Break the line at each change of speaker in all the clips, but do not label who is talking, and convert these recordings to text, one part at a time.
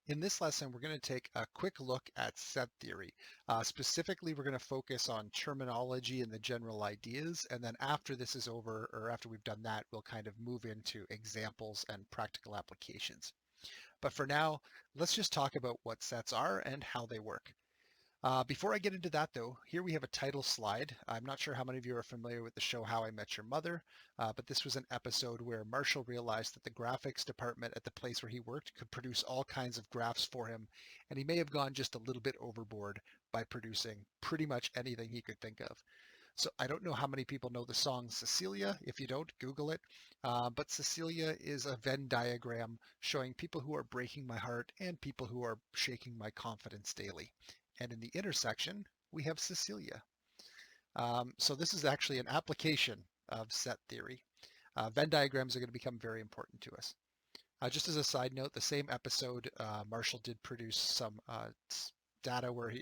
In this lesson, we're going to take a quick look at set theory. Specifically, we're going to focus on terminology and the general ideas. And then after this is over, or after we've done that, we'll kind of move into examples and practical applications. But for now, let's just talk about what sets are and how they work. Before I get into that, though, here we have a title slide. I'm not sure how many of you are familiar with the show How I Met Your Mother, but this was an episode where Marshall realized that the graphics department at the place where he worked could produce all kinds of graphs for him, and he may have gone just a little bit overboard by producing pretty much anything he could think of. So I don't know how many people know the song Cecilia. If you don't, Google it. But Cecilia is a Venn diagram showing people who are breaking my heart and people who are shaking my confidence daily. And in the intersection, we have Cecilia. So this is actually an application of set theory. Venn diagrams are going to become very important to us. Just as a side note, the same episode, Marshall did produce some data where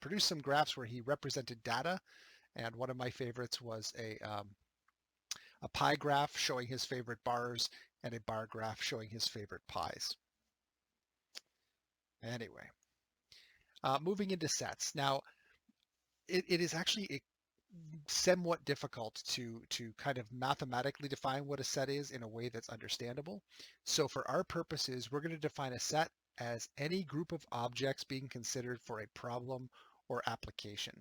produced some graphs where he represented data. And one of my favorites was a pie graph showing his favorite bars and a bar graph showing his favorite pies. Anyway. Moving into sets. Now, it is actually somewhat difficult to kind of mathematically define what a set is in a way that's understandable. So for our purposes, we're going to define a set as any group of objects being considered for a problem or application.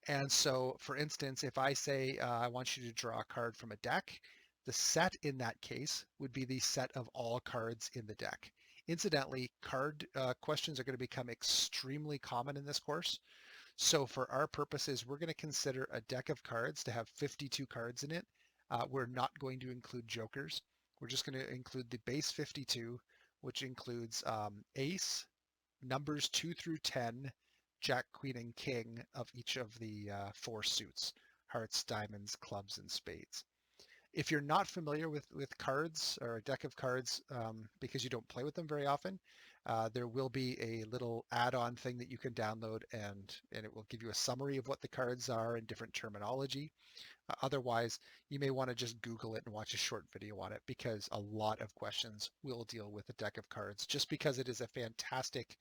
And so, for instance, if I say I want you to draw a card from a deck, the set in that case would be the set of all cards in the deck. Incidentally, card questions are going to become extremely common in this course. So for our purposes, we're going to consider a deck of cards to have 52 cards in it. We're not going to include jokers. We're just going to include the base 52, which includes ace, numbers 2 through 10, jack, queen, and king of each of the 4 suits: hearts, diamonds, clubs, and spades. If you're not familiar with cards or a deck of cards because you don't play with them very often, there will be a little add-on thing that you can download, and it will give you a summary of what the cards are and different terminology. Otherwise, you may want to just Google it and watch a short video on it, because a lot of questions will deal with a deck of cards, just because it is a fantastic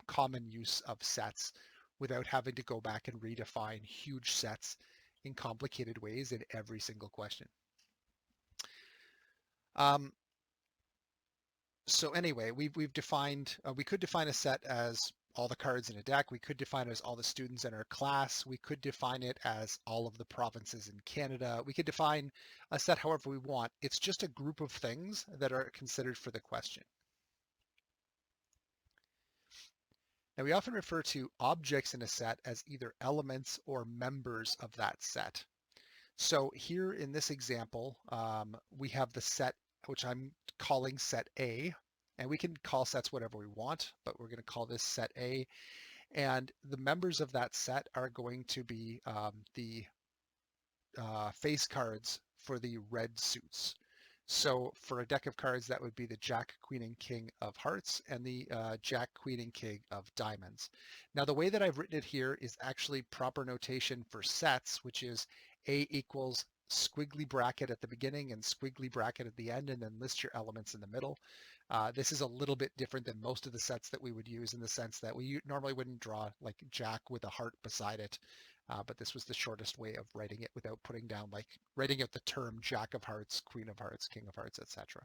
common use of sets without having to go back and redefine huge sets in complicated ways in every single question. So anyway, we've defined, we could define a set as all the cards in a deck. We could define it as all the students in our class. We could define it as all of the provinces in Canada. We could define a set however we want. It's just a group of things that are considered for the question. Now, we often refer to objects in a set as either elements or members of that set. So here in this example, we have the set, which I'm calling set A, and we can call sets whatever we want, but we're going to call this set A. And the members of that set are going to be the face cards for the red suits. So for a deck of cards, that would be the Jack, Queen, and King of hearts and the Jack, Queen, and King of diamonds. Now, the way that I've written it here is actually proper notation for sets, which is A equals squiggly bracket at the beginning and squiggly bracket at the end, and then list your elements in the middle. This is a little bit different than most of the sets that we would use, in the sense that we normally wouldn't draw like Jack with a heart beside it. But this was the shortest way of writing it without putting down, like writing out the term Jack of hearts, Queen of hearts, King of hearts, etc.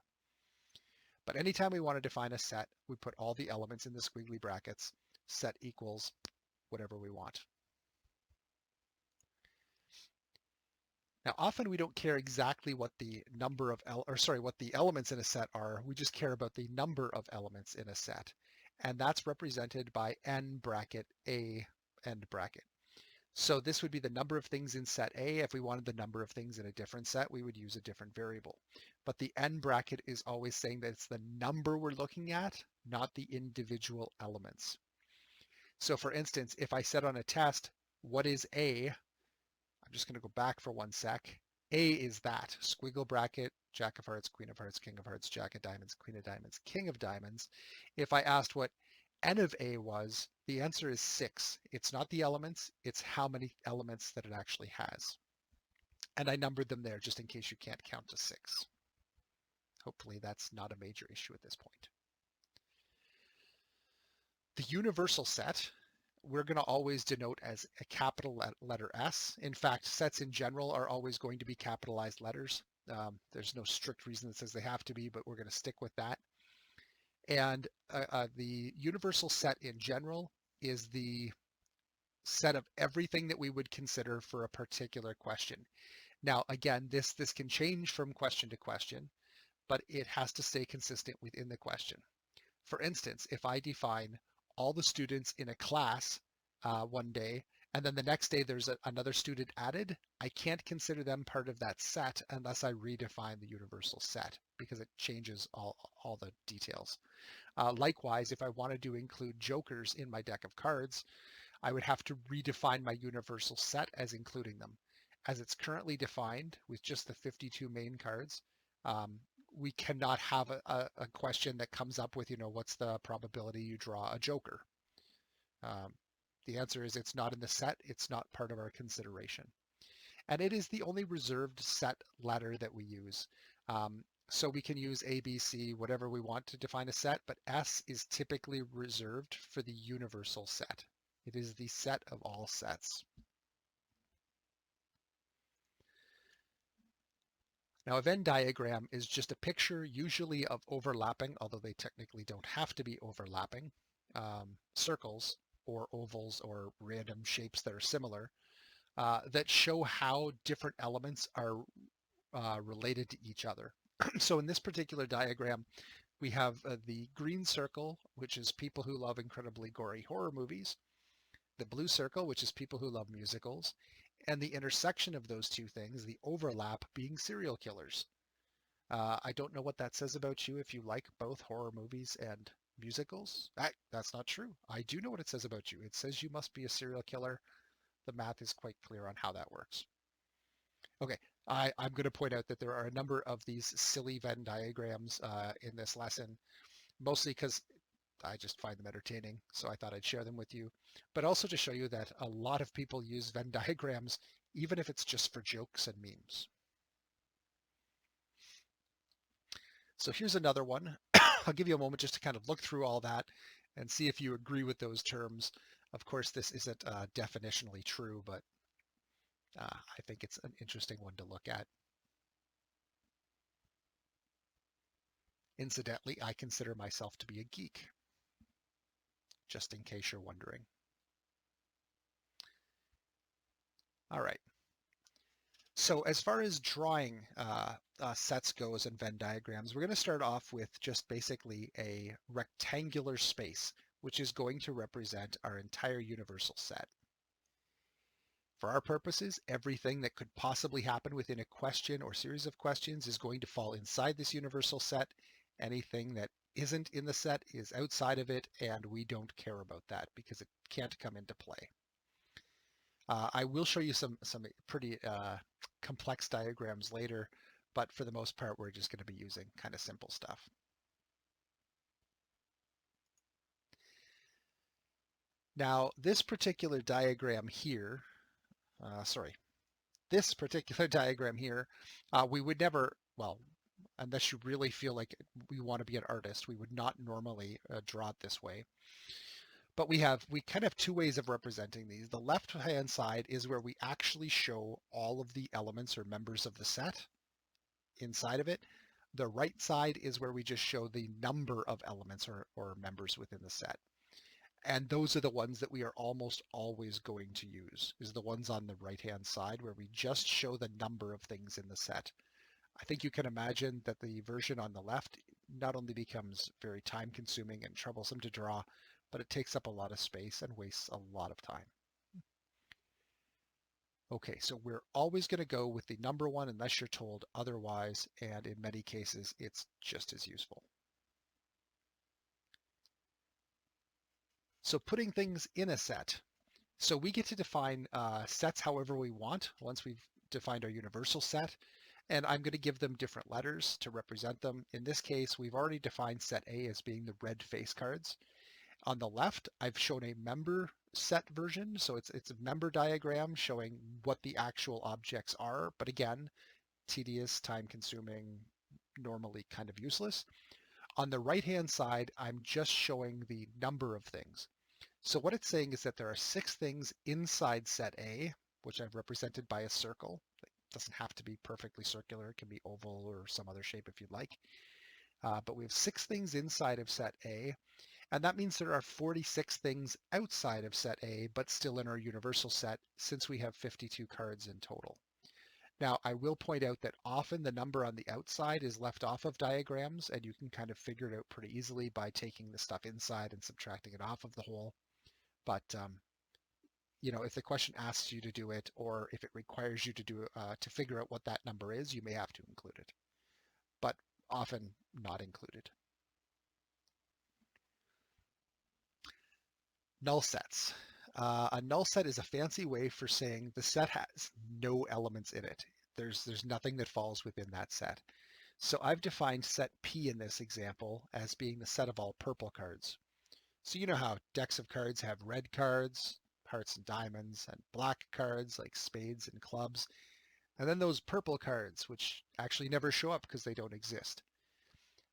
But anytime we want to define a set, we put all the elements in the squiggly brackets. Set equals whatever we want. Now, often we don't care exactly what the number of what the elements in a set are. We just care about the number of elements in a set, and that's represented by n bracket a end bracket. So this would be the number of things in set A. If we wanted the number of things in a different set, we would use a different variable. But the n bracket is always saying that it's the number we're looking at, not the individual elements. So for instance, if I said on a test, what is A? I'm just going to go back for 1 sec. A is that, squiggle bracket, Jack of hearts, Queen of hearts, King of hearts, Jack of diamonds, Queen of diamonds, King of diamonds. If I asked what n of A was, the answer is 6. It's not the elements, it's how many elements that it actually has. And I numbered them there just in case you can't count to 6. Hopefully that's not a major issue at this point. The universal set, we're going to always denote as a capital letter S. In fact, sets in general are always going to be capitalized letters. There's no strict reason that says they have to be, but we're going to stick with that. And the universal set in general is the set of everything that we would consider for a particular question. Now, again, this can change from question to question, but it has to stay consistent within the question. For instance, if I define all the students in a class one day, and then the next day there's another student added, I can't consider them part of that set unless I redefine the universal set, because it changes all the details. Likewise, if I wanted to include jokers in my deck of cards, I would have to redefine my universal set as including them. As it's currently defined with just the 52 main cards, we cannot have a question that comes up with, what's the probability you draw a joker? The answer is it's not in the set. It's not part of our consideration. And it is the only reserved set letter that we use. So we can use A, B, C, whatever we want to define a set, but S is typically reserved for the universal set. It is the set of all sets. Now, a Venn diagram is just a picture, usually of overlapping, although they technically don't have to be overlapping, circles or ovals or random shapes that are similar, that show how different elements are related to each other. So in this particular diagram, we have the green circle, which is people who love incredibly gory horror movies, the blue circle, which is people who love musicals, and the intersection of those two things, the overlap, being serial killers. I don't know what that says about you if you like both horror movies and musicals. That's not true. I do know what it says about you. It says you must be a serial killer. The math is quite clear on how that works. Okay, I'm going to point out that there are a number of these silly Venn diagrams in this lesson, mostly because I just find them entertaining, so I thought I'd share them with you, but also to show you that a lot of people use Venn diagrams, even if it's just for jokes and memes. So here's another one. I'll give you a moment just to kind of look through all that and see if you agree with those terms. Of course, this isn't definitionally true, but I think it's an interesting one to look at. Incidentally, I consider myself to be a geek, just in case you're wondering. All right. So as far as drawing sets goes and Venn diagrams, we're going to start off with just basically a rectangular space, which is going to represent our entire universal set. For our purposes, everything that could possibly happen within a question or series of questions is going to fall inside this universal set. Anything that isn't in the set is outside of it, and we don't care about that because it can't come into play. I will show you some pretty complex diagrams later, but for the most part, we're just going to be using kind of simple stuff. Now, this particular diagram here, we would never, well, unless you really feel like we want to be an artist, we would not normally draw it this way. But we kind of have two ways of representing these. The left-hand side is where we actually show all of the elements or members of the set inside of it. The right side is where we just show the number of elements or members within the set. And those are the ones that we are almost always going to use, is the ones on the right-hand side where we just show the number of things in the set. I think you can imagine that the version on the left not only becomes very time-consuming and troublesome to draw, but it takes up a lot of space and wastes a lot of time. Okay, so we're always going to go with the number one unless you're told otherwise, and in many cases, it's just as useful. So putting things in a set. So we get to define sets however we want once we've defined our universal set, and I'm going to give them different letters to represent them. In this case, we've already defined set A as being the red face cards. On the left, I've shown a member set version, so it's a member diagram showing what the actual objects are, but again, tedious, time-consuming, normally kind of useless. On the right-hand side, I'm just showing the number of things. So what it's saying is that there are 6 things inside set A, which I've represented by a circle. It doesn't have to be perfectly circular. It can be oval or some other shape if you'd like. But we have 6 things inside of set A, and that means there are 46 things outside of set A, but still in our universal set, since we have 52 cards in total. Now, I will point out that often the number on the outside is left off of diagrams, and you can kind of figure it out pretty easily by taking the stuff inside and subtracting it off of the whole. But if the question asks you to do it, or if it requires you to do to figure out what that number is, you may have to include it, but often not included. Null sets. A null set is a fancy way for saying the set has no elements in it. There's nothing that falls within that set. So I've defined set P in this example as being the set of all purple cards. So you know how decks of cards have red cards, hearts and diamonds, and black cards like spades and clubs, and then those purple cards, which actually never show up because they don't exist.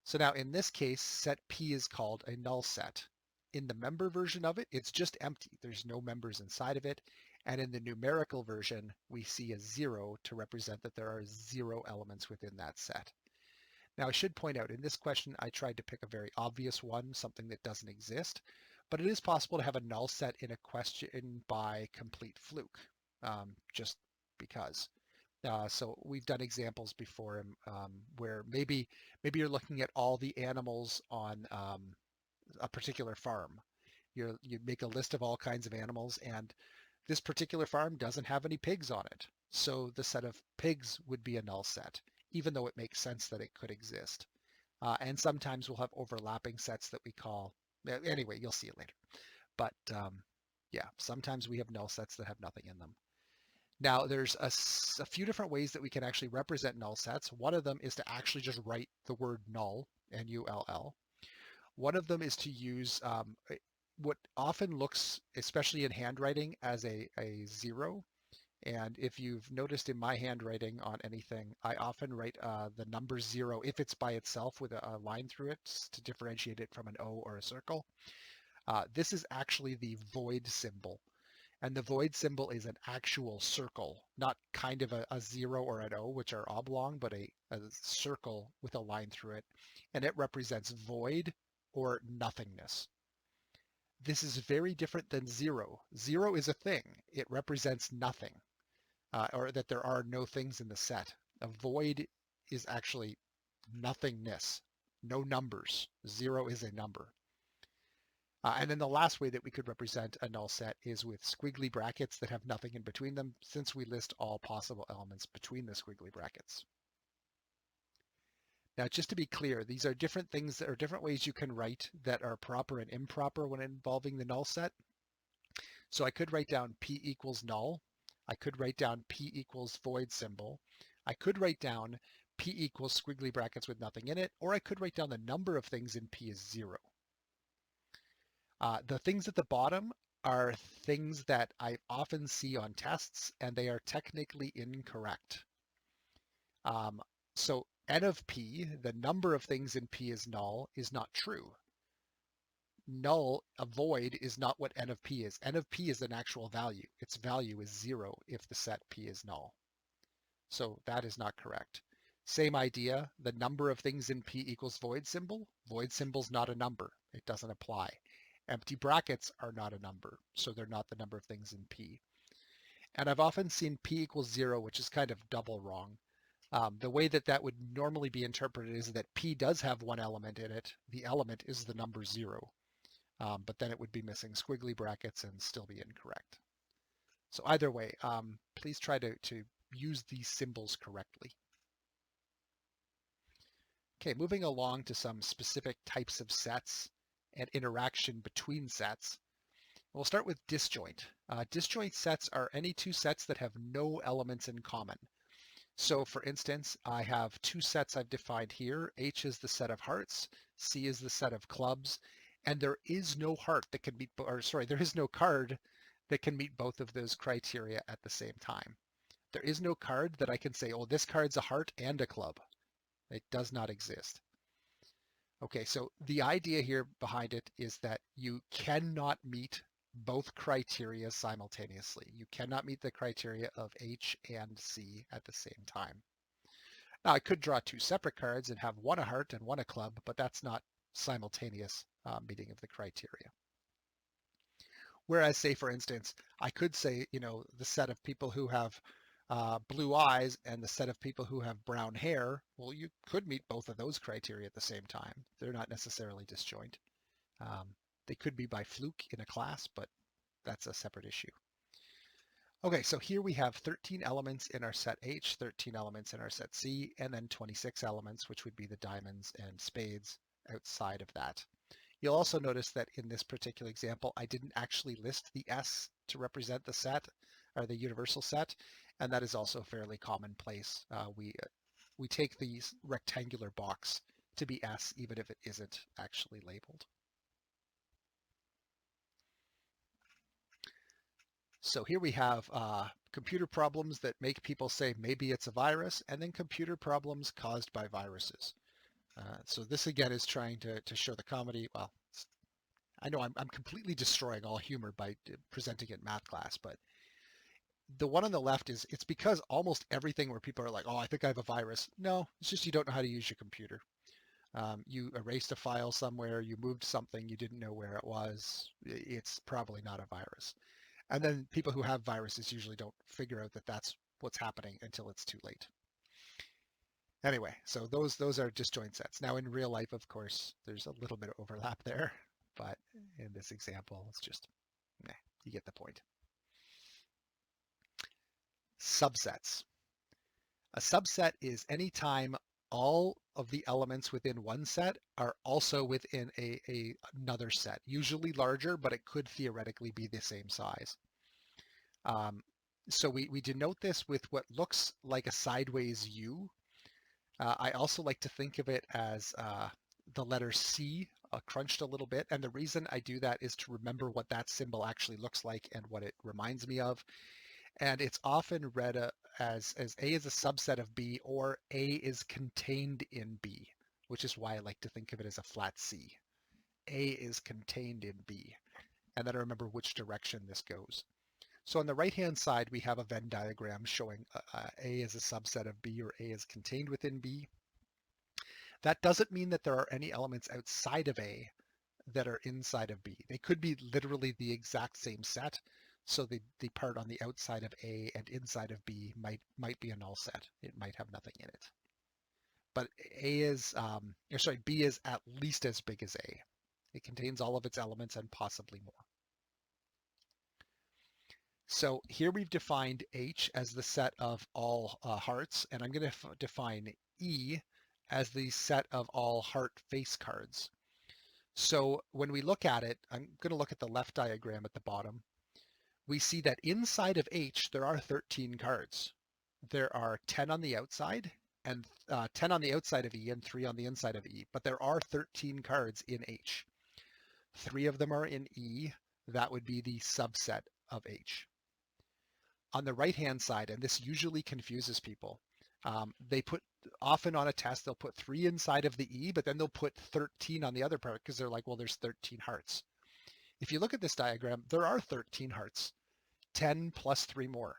So now in this case, set P is called a null set. In the member version of it, it's just empty. There's no members inside of it. And in the numerical version, we see a 0 to represent that there are 0 elements within that set. Now, I should point out, in this question, I tried to pick a very obvious one, something that doesn't exist, but it is possible to have a null set in a question by complete fluke, just because. So we've done examples before where maybe you're looking at all the animals on a particular farm. You make a list of all kinds of animals, and this particular farm doesn't have any pigs on it. So the set of pigs would be a null set, even though it makes sense that it could exist. And sometimes we'll have overlapping sets that we call, anyway, you'll see it later. But yeah, sometimes we have null sets that have nothing in them. Now, there's a few different ways that we can actually represent null sets. One of them is to actually just write the word null, N-U-L-L. One of them is to use what often looks, especially in handwriting, as a 0. And if you've noticed in my handwriting on anything, I often write the number 0 if it's by itself with a line through it to differentiate it from an O or a circle. This is actually the void symbol. And the void symbol is an actual circle, not kind of a 0 or an O, which are oblong, but a circle with a line through it. And it represents void or nothingness. This is very different than 0. 0 is a thing. It represents nothing, or that there are no things in the set. A void is actually nothingness, no numbers. 0 is a number. And then the last way that we could represent a null set is with squiggly brackets that have nothing in between them, since we list all possible elements between the squiggly brackets. Now, just to be clear, these are different things that are different ways you can write that are proper and improper when involving the null set. So I could write down P equals null. I could write down P equals void symbol. I could write down P equals squiggly brackets with nothing in it, or I could write down the number of things in P is 0. The things at the bottom are things that I often see on tests, and they are technically incorrect. So n of p, the number of things in p is null, is not true. Null, a void, is not what n of p is. N of p is an actual value. Its value is 0 if the set p is null. So that is not correct. Same idea, the number of things in p equals void symbol. Void symbol's not a number. It doesn't apply. Empty brackets are not a number, so they're not the number of things in P. And I've often seen P equals 0, which is kind of double wrong. The way that that would normally be interpreted is that P does have one element in it. The element is the number 0, but then it would be missing squiggly brackets and still be incorrect. So either way, please try to use these symbols correctly. Okay, moving along to some specific types of sets and interaction between sets. We'll start with disjoint. Disjoint sets are any two sets that have no elements in common. So for instance, I have two sets I've defined here. H is the set of hearts, C is the set of clubs, and there is no heart that can meet, there is no card that can meet both of those criteria at the same time. There is no card that I can say, oh, this card's a heart and a club. It does not exist. Okay, so the idea here behind it is that you cannot meet both criteria simultaneously. You cannot meet the criteria of H and C at the same time. Now, I could draw two separate cards and have one a heart and one a club, but that's not simultaneous meeting of the criteria. Whereas, say, for instance, I could say, the set of people who have blue eyes and the set of people who have brown hair, well, you could meet both of those criteria at the same time. They're not necessarily disjoint. They could be by fluke in a class, but that's a separate issue. Okay, so here we have 13 elements in our set H, 13 elements in our set C, and then 26 elements, which would be the diamonds and spades outside of that. You'll also notice that in this particular example, I didn't actually list the S to represent the set or the universal set, and that is also fairly commonplace. We take the rectangular box to be S even if it isn't actually labeled. So here we have computer problems that make people say maybe it's a virus, and then computer problems caused by viruses. So this again is trying to show the comedy. Well, I know I'm completely destroying all humor by presenting it in math class, but the one on the left it's because almost everything where people are like, oh, I think I have a virus. No, it's just you don't know how to use your computer. You erased a file somewhere, you moved something, you didn't know where it was. It's probably not a virus. And then people who have viruses usually don't figure out that that's what's happening until it's too late. Anyway, so those are disjoint sets. Now in real life, of course, there's a little bit of overlap there, but in this example, it's just, you get the point. Subsets. A subset is any time all of the elements within one set are also within another set, usually larger, but it could theoretically be the same size. So we denote this with what looks like a sideways U. I also like to think of it as the letter C crunched a little bit. And the reason I do that is to remember what that symbol actually looks like and what it reminds me of. And it's often read as A is a subset of B, or A is contained in B, which is why I like to think of it as a flat C. A is contained in B. And then I remember which direction this goes. So on the right-hand side, we have a Venn diagram showing A is a subset of B, or A is contained within B. That doesn't mean that there are any elements outside of A that are inside of B. They could be literally the exact same set. So the part on the outside of A and inside of B might be a null set. It might have nothing in it. But B is at least as big as A. It contains all of its elements and possibly more. So here we've defined H as the set of all hearts, and I'm going to define E as the set of all heart face cards. So when we look at it, I'm going to look at the left diagram at the bottom. We see that inside of H, there are 13 cards. There are 10 on the outside, and 10 on the outside of E, and 3 on the inside of E. But there are 13 cards in H. 3 of them are in E. That would be the subset of H. On the right-hand side, and this usually confuses people, they put, often on a test, they'll put 3 inside of the E, but then they'll put 13 on the other part because they're like, well, there's 13 hearts. If you look at this diagram, there are 13 hearts, 10 plus 3 more.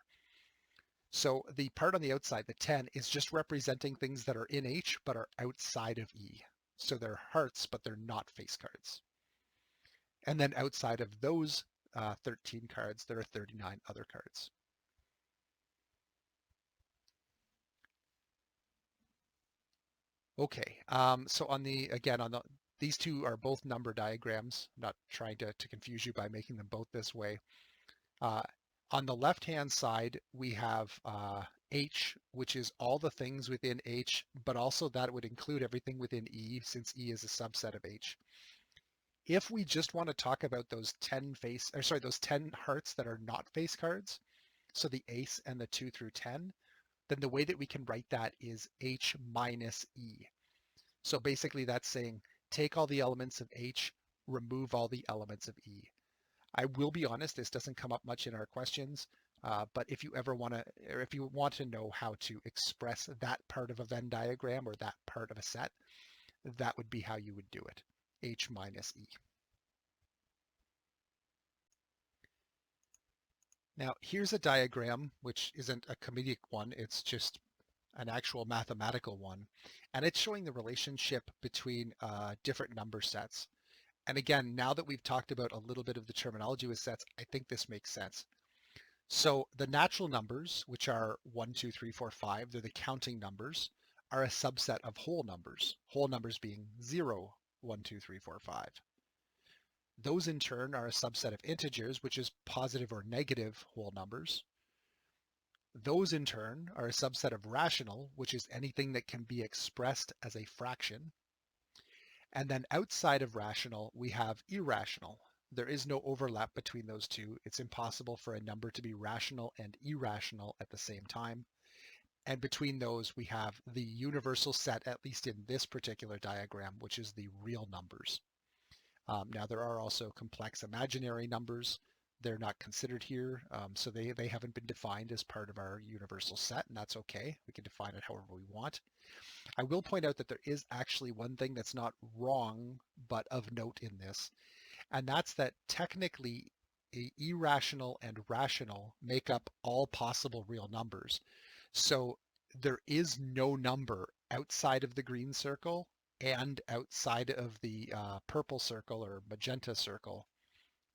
So the part on the outside, the 10, is just representing things that are in H but are outside of E. So they're hearts, but they're not face cards. And then outside of those 13 cards, there are 39 other cards. Okay, so these two are both number diagrams. I'm not trying to confuse you by making them both this way. On the left-hand side, we have H, which is all the things within H, but also that would include everything within E, since E is a subset of H. If we just want to talk about those 10 hearts that are not face cards, so the ace and the 2 through 10, then the way that we can write that is H minus E. So basically that's saying take all the elements of H, remove all the elements of E. I will be honest, this doesn't come up much in our questions, but if you want to know how to express that part of a Venn diagram or that part of a set, that would be how you would do it, H minus E. Now, here's a diagram, which isn't a comedic one, it's just an actual mathematical one. And it's showing the relationship between different number sets. And again, now that we've talked about a little bit of the terminology with sets, I think this makes sense. So the natural numbers, which are 1, 2, 3, 4, 5, they're the counting numbers, are a subset of whole numbers being 0, 1, 2, 3, 4, 5. Those in turn are a subset of integers, which is positive or negative whole numbers. Those in turn are a subset of rational, which is anything that can be expressed as a fraction. And then outside of rational, we have irrational. There is no overlap between those two. It's impossible for a number to be rational and irrational at the same time. And between those, we have the universal set, at least in this particular diagram, which is the real numbers. Now, there are also complex imaginary numbers. They're not considered here, so they haven't been defined as part of our universal set, and that's okay. We can define it however we want. I will point out that there is actually one thing that's not wrong, but of note in this, and that's that technically irrational and rational make up all possible real numbers. So there is no number outside of the green circle and outside of the purple circle or magenta circle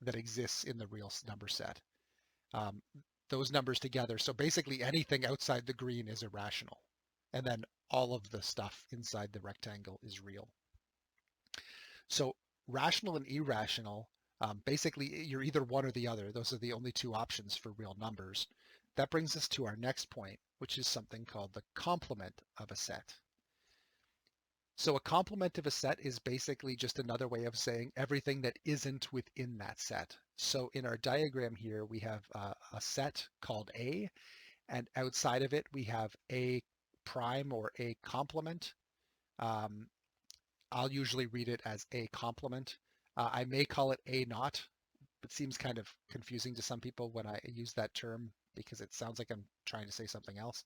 that exists in the real number set. Those numbers together. So basically anything outside the green is irrational. And then all of the stuff inside the rectangle is real. So rational and irrational, basically you're either one or the other. Those are the only two options for real numbers. That brings us to our next point, which is something called the complement of a set. So a complement of a set is basically just another way of saying everything that isn't within that set. So in our diagram here, we have a set called A, and outside of it, we have A prime or A complement. I'll usually read it as A complement. I may call it A naught. It seems kind of confusing to some people when I use that term because it sounds like I'm trying to say something else.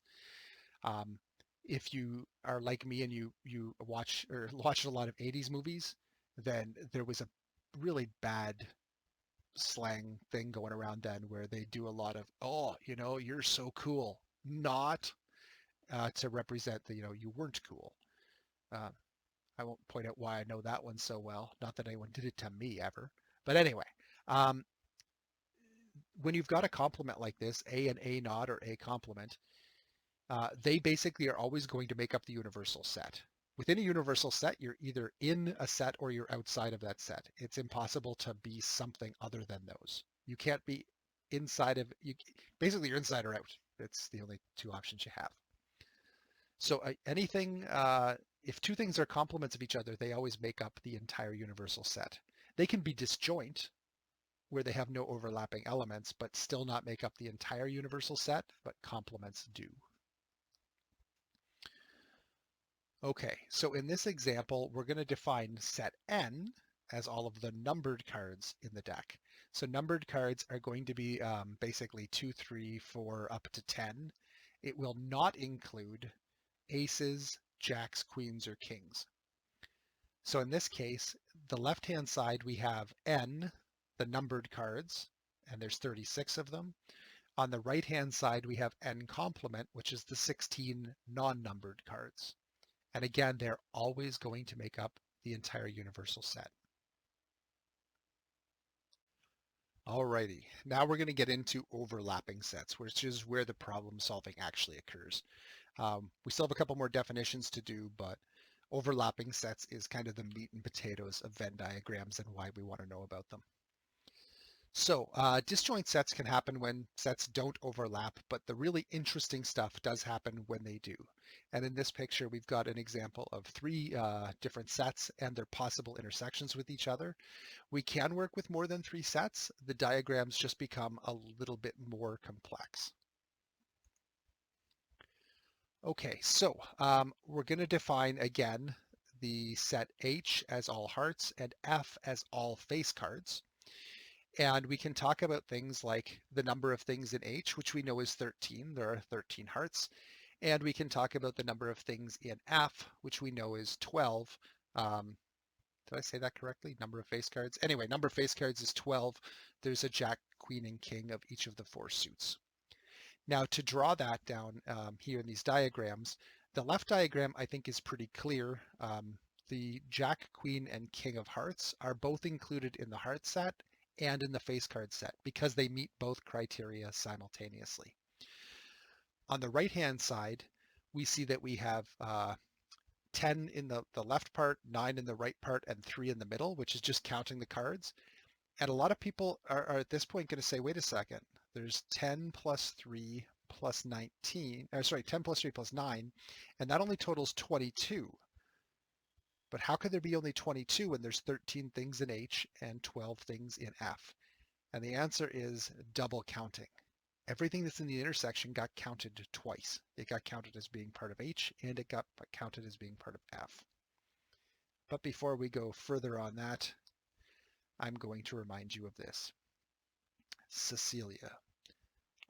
If you are like me and you watched a lot of 80s movies, then there was a really bad slang thing going around then where they do a lot of, oh, you're so cool, not to represent that, you weren't cool. I won't point out why I know that one so well. Not that anyone did it to me ever. But anyway, when you've got a complement like this, A and A naught or A complement, they basically are always going to make up the universal set. Within a universal set, you're either in a set or you're outside of that set. It's impossible to be something other than those. You can't be inside of, basically you're inside or out. It's the only two options you have. So anything, if two things are complements of each other, they always make up the entire universal set. They can be disjoint, where they have no overlapping elements, but still not make up the entire universal set, but complements do. Okay, so in this example, we're going to define set n as all of the numbered cards in the deck. So numbered cards are going to be basically 2, 3, 4, up to 10. It will not include aces, jacks, queens, or kings. So in this case, the left-hand side, we have n, the numbered cards, and there's 36 of them. On the right-hand side, we have n complement, which is the 16 non-numbered cards. And again, they're always going to make up the entire universal set. Alrighty, now we're going to get into overlapping sets, which is where the problem solving actually occurs. We still have a couple more definitions to do, but overlapping sets is kind of the meat and potatoes of Venn diagrams and why we want to know about them. So disjoint sets can happen when sets don't overlap, but the really interesting stuff does happen when they do. And in this picture, we've got an example of three different sets and their possible intersections with each other. We can work with more than 3 sets. The diagrams just become a little bit more complex. Okay, so we're going to define again the set H as all hearts and F as all face cards. And we can talk about things like the number of things in H, which we know is 13. There are 13 hearts. And we can talk about the number of things in F, which we know is 12. Did I say that correctly? Number of face cards. Anyway, number of face cards is 12. There's a jack, queen, and king of each of the 4 suits. Now to draw that down here in these diagrams, the left diagram I think is pretty clear. The jack, queen, and king of hearts are both included in the heart set and in the face card set because they meet both criteria simultaneously. On the right-hand side, we see that we have 10 in the left part, 9 in the right part, and 3 in the middle, which is just counting the cards. And a lot of people are at this point going to say, wait a second, there's 10 plus 3 plus 19, or sorry, 10 plus 3 plus 9, and that only totals 22. But how could there be only 22 when there's 13 things in H and 12 things in F? And the answer is double counting. Everything that's in the intersection got counted twice. It got counted as being part of H, and it got counted as being part of F. But before we go further on that, I'm going to remind you of this. Cecilia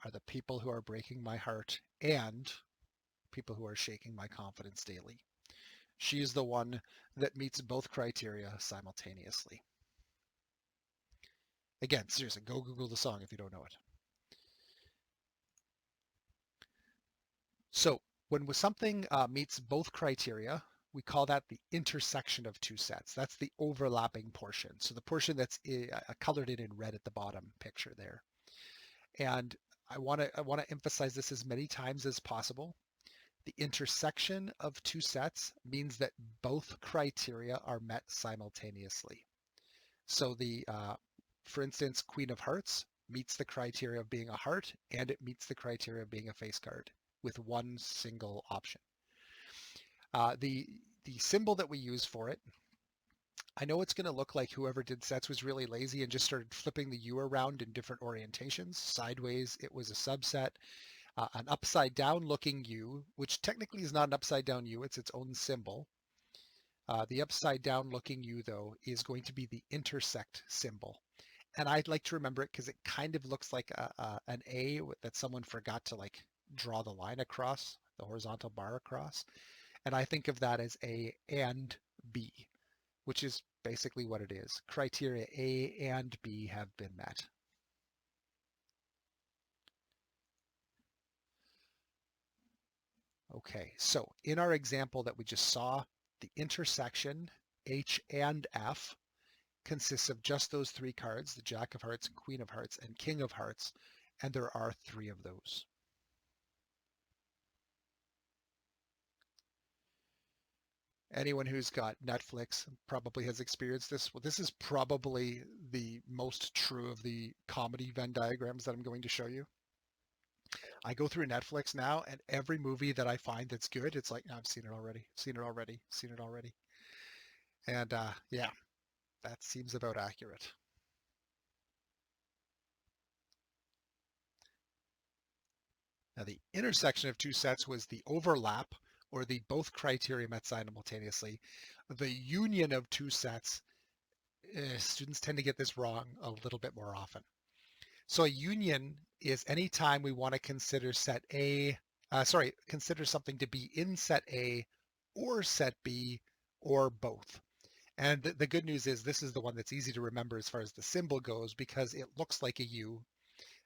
are the people who are breaking my heart and people who are shaking my confidence daily. She is the one that meets both criteria simultaneously. Again, seriously, go Google the song if you don't know it. So when something meets both criteria, we call that the intersection of 2 sets. That's the overlapping portion. So the portion that's colored in red at the bottom picture there. And I want to emphasize this as many times as possible. The intersection of 2 sets means that both criteria are met simultaneously. So for instance, Queen of Hearts meets the criteria of being a heart, and it meets the criteria of being a face card with one single option. The symbol that we use for it, I know it's going to look like whoever did sets was really lazy and just started flipping the U around in different orientations. Sideways, it was a subset. An upside down looking U, which technically is not an upside down U, it's its own symbol. The upside down looking U, though, is going to be the intersect symbol. And I'd like to remember it because it kind of looks like an A that someone forgot to like draw the line across, the horizontal bar across. And I think of that as A and B, which is basically what it is. Criteria A and B have been met. Okay, so in our example that we just saw, the intersection H and F consists of just those 3 cards, the Jack of Hearts, Queen of Hearts, and King of Hearts, and there are 3 of those. Anyone who's got Netflix probably has experienced this. Well, this is probably the most true of the comedy Venn diagrams that I'm going to show you. I go through Netflix now, and every movie that I find that's good, it's like, no, I've seen it already, seen it already, seen it already. And yeah, that seems about accurate. Now, the intersection of 2 sets was the overlap, or the both criteria met simultaneously. The union of 2 sets, students tend to get this wrong a little bit more often. So a union is any time we want to consider consider something to be in set A or set B or both. And the good news is this is the one that's easy to remember as far as the symbol goes because it looks like a U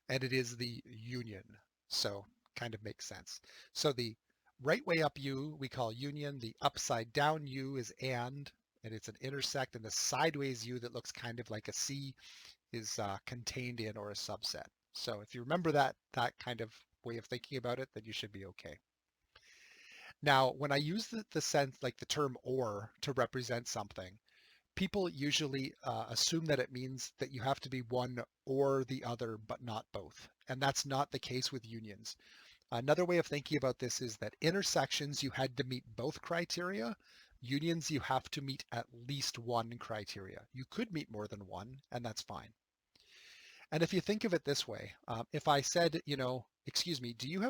and it is the union. So kind of makes sense. So the right way up U we call union, the upside down U is and it's an intersect, and the sideways U that looks kind of like a C is contained in or a subset. So if you remember that kind of way of thinking about it, then you should be okay. Now, when I use the sense, like the term or to represent something, people usually assume that it means that you have to be one or the other, but not both. And that's not the case with unions. Another way of thinking about this is that intersections, you had to meet both criteria. Unions, you have to meet at least one criteria. You could meet more than one, and that's fine. And if you think of it this way, if I said, excuse me, do you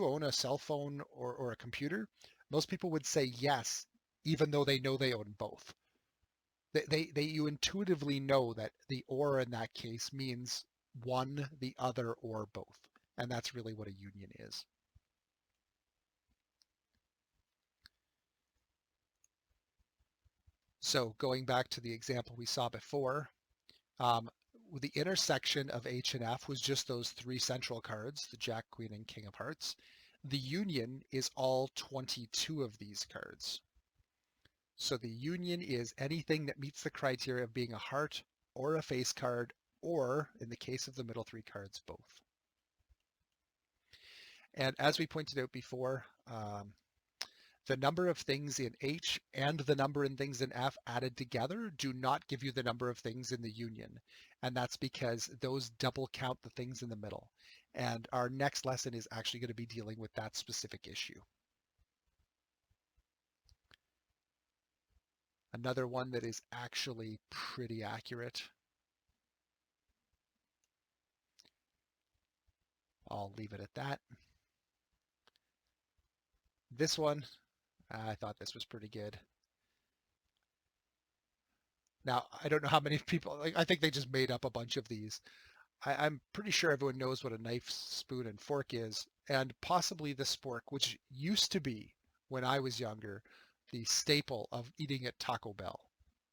own a cell phone or a computer? Most people would say yes, even though they know they own both. You intuitively know that the or in that case means one, the other, or both. And that's really what a union is. So going back to the example we saw before, um, the intersection of H and F was just those three central cards, the Jack, Queen, and King of Hearts. The union is all 22 of these cards. So the union is anything that meets the criteria of being a heart or a face card, or in the case of the middle three cards, both. And as we pointed out before, the number of things in H and the number of things in F added together do not give you the number of things in the union. And that's because those double count the things in the middle. And our next lesson is actually going to be dealing with that specific issue. Another one that is actually pretty accurate. I'll leave it at that. This one, I thought this was pretty good. Now, I don't know how many people, I think they just made up a bunch of these. I'm pretty sure everyone knows what a knife, spoon, and fork is, and possibly the spork, which used to be, when I was younger, the staple of eating at Taco Bell,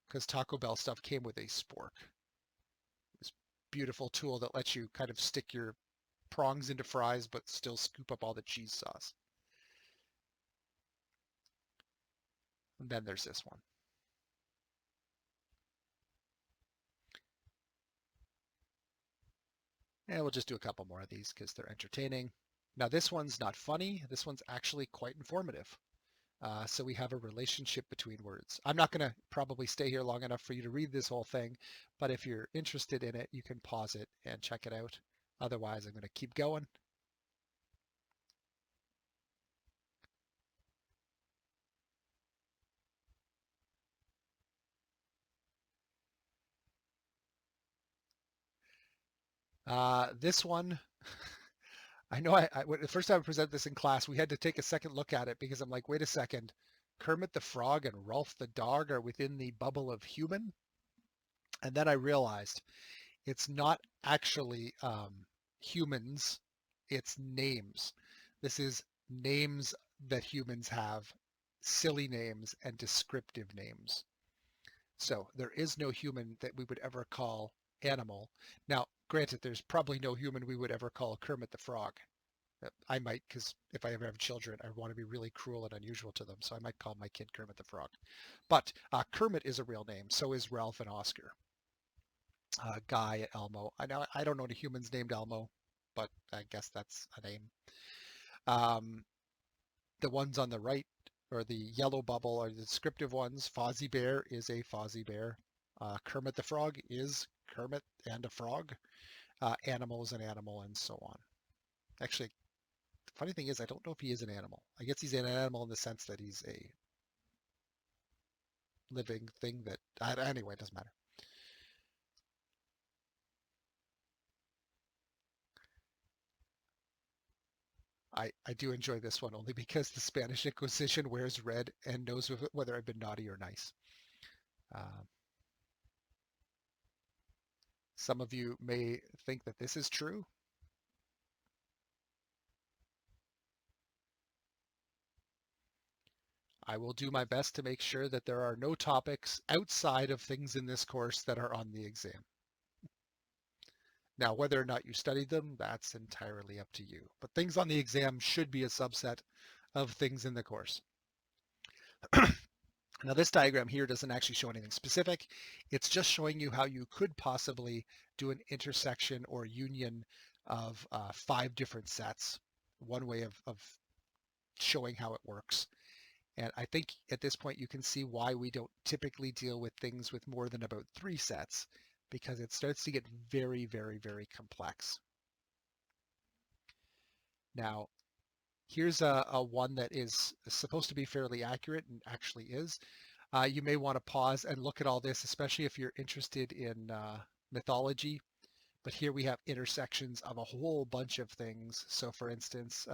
because Taco Bell stuff came with a spork. This beautiful tool that lets you kind of stick your prongs into fries, but still scoop up all the cheese sauce. And then there's this one. And we'll just do a couple more of these because they're entertaining. Now this one's not funny. This one's actually quite informative. So we have a relationship between words. I'm not going to probably stay here long enough for you to read this whole thing, but if you're interested in it, you can pause it and check it out. Otherwise, I'm going to keep going. This one, I know the first time I presented this in class, we had to take a second look at it because I'm like, wait a second, Kermit the Frog and Rolf the Dog are within the bubble of human? And then I realized it's not actually humans, it's names. This is names that humans have, silly names and descriptive names. So there is no human that we would ever call animal. Now, granted, there's probably no human we would ever call Kermit the Frog. I might, because if I ever have children, I want to be really cruel and unusual to them, so I might call my kid Kermit the Frog. But Kermit is a real name, so is Ralph and Oscar. Guy, Elmo. I don't know any humans named Elmo, but I guess that's a name. The ones on the right, or the yellow bubble, are the descriptive ones. Fozzie Bear is a Fozzie Bear. Kermit the Frog is Kermit and a frog. Animal is an animal, and so on. Actually, the funny thing is, I don't know if he is an animal. I guess he's an animal in the sense that he's a living thing that, anyway, it doesn't matter. I do enjoy this one only because the Spanish Inquisition wears red and knows whether I've been naughty or nice. Some of you may think that this is true. I will do my best to make sure that there are no topics outside of things in this course that are on the exam. Now, whether or not you studied them, that's entirely up to you. But things on the exam should be a subset of things in the course. Now, this diagram here doesn't actually show anything specific. It's just showing you how you could possibly do an intersection or union of 5 different sets. One way of showing how it works. And I think at this point you can see why we don't typically deal with things with more than about 3 sets, because it starts to get very, very, very complex. Now, here's a one that is supposed to be fairly accurate and actually is. You may want to pause and look at all this, especially if you're interested in mythology. But here we have intersections of a whole bunch of things. So for instance,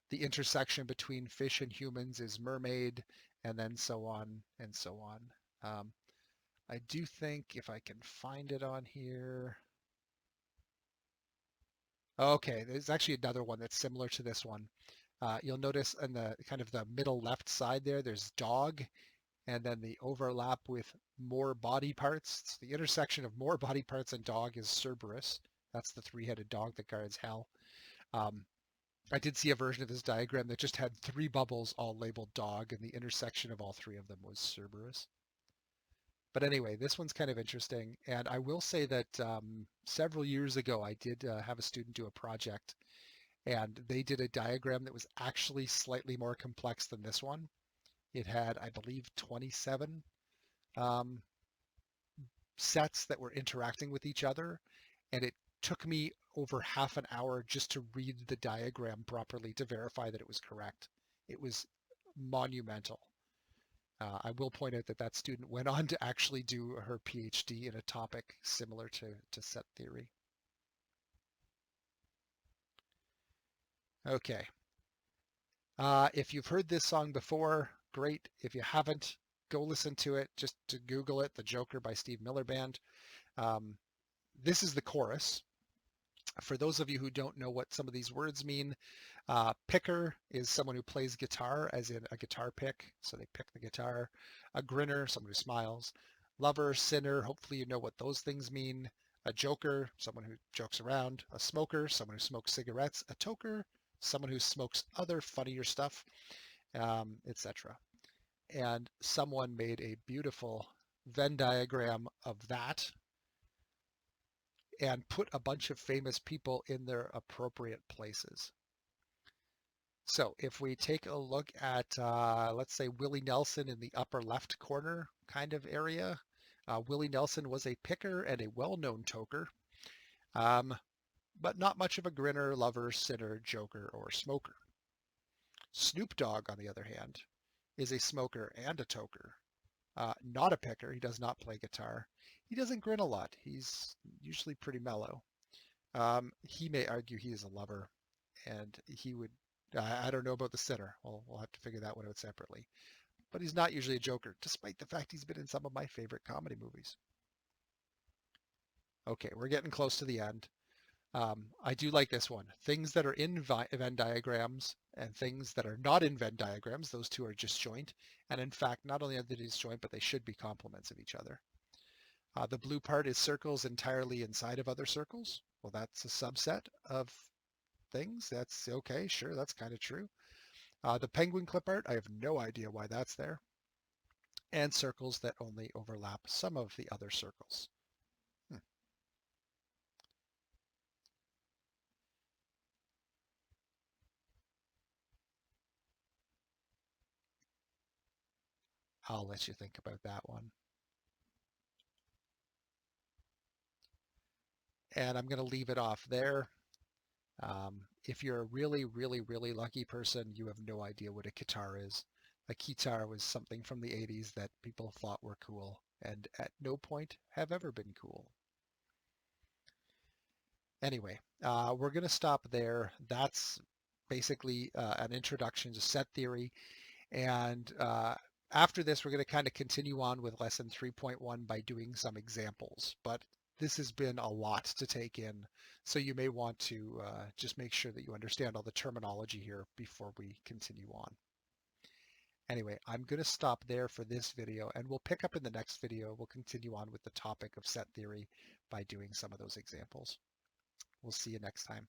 the intersection between fish and humans is mermaid, and then so on and so on. I do think if I can find it on here. Okay, there's actually another one that's similar to this one. You'll notice in the kind of the middle left side there, there's dog, and then the overlap with more body parts. So the intersection of more body parts and dog is Cerberus. That's the three-headed dog that guards hell. I did see a version of this diagram that just had 3 bubbles all labeled dog, and the intersection of all 3 of them was Cerberus. But anyway, this one's kind of interesting. And I will say that several years ago, I did have a student do a project, and they did a diagram that was actually slightly more complex than this one. It had, I believe, 27 sets that were interacting with each other, and it took me over half an hour just to read the diagram properly to verify that it was correct. It was monumental. I will point out that that student went on to actually do her PhD in a topic similar to set theory. Okay. If you've heard this song before, great. If you haven't, go listen to it. Just to Google it, The Joker by Steve Miller Band. This is the chorus. For those of you who don't know what some of these words mean, picker is someone who plays guitar, as in a guitar pick, so they pick the guitar. A grinner, someone who smiles. Lover, sinner, hopefully you know what those things mean. A joker, someone who jokes around. A smoker, someone who smokes cigarettes. A toker, someone who smokes other funnier stuff, etc. And someone made a beautiful Venn diagram of that and put a bunch of famous people in their appropriate places. So if we take a look at, let's say, Willie Nelson in the upper left corner kind of area, Willie Nelson was a picker and a well-known toker, but not much of a grinner, lover, sinner, joker, or smoker. Snoop Dogg, on the other hand, is a smoker and a toker. Not a picker. He does not play guitar. He doesn't grin a lot. He's usually pretty mellow. He may argue he is a lover, and he would, I don't know about the sinner. We'll have to figure that one out separately. But he's not usually a joker, despite the fact he's been in some of my favorite comedy movies. Okay, we're getting close to the end. I do like this one. Things that are in Venn diagrams and things that are not in Venn diagrams, those two are disjoint. And in fact, not only are they disjoint, but they should be complements of each other. The blue part is circles entirely inside of other circles. Well, that's a subset of things. That's okay, sure, that's kind of true. The penguin clip art, I have no idea why that's there. And circles that only overlap some of the other circles. I'll let you think about that one. And I'm going to leave it off there. If you're a really, really, really lucky person, you have no idea what a guitar is. A guitar was something from the 80s that people thought were cool and at no point have ever been cool. Anyway, we're going to stop there. That's basically an introduction to set theory. And after this, we're going to kind of continue on with lesson 3.1 by doing some examples. But this has been a lot to take in, so you may want to just make sure that you understand all the terminology here before we continue on. Anyway, I'm going to stop there for this video, and we'll pick up in the next video. We'll continue on with the topic of set theory by doing some of those examples. We'll see you next time.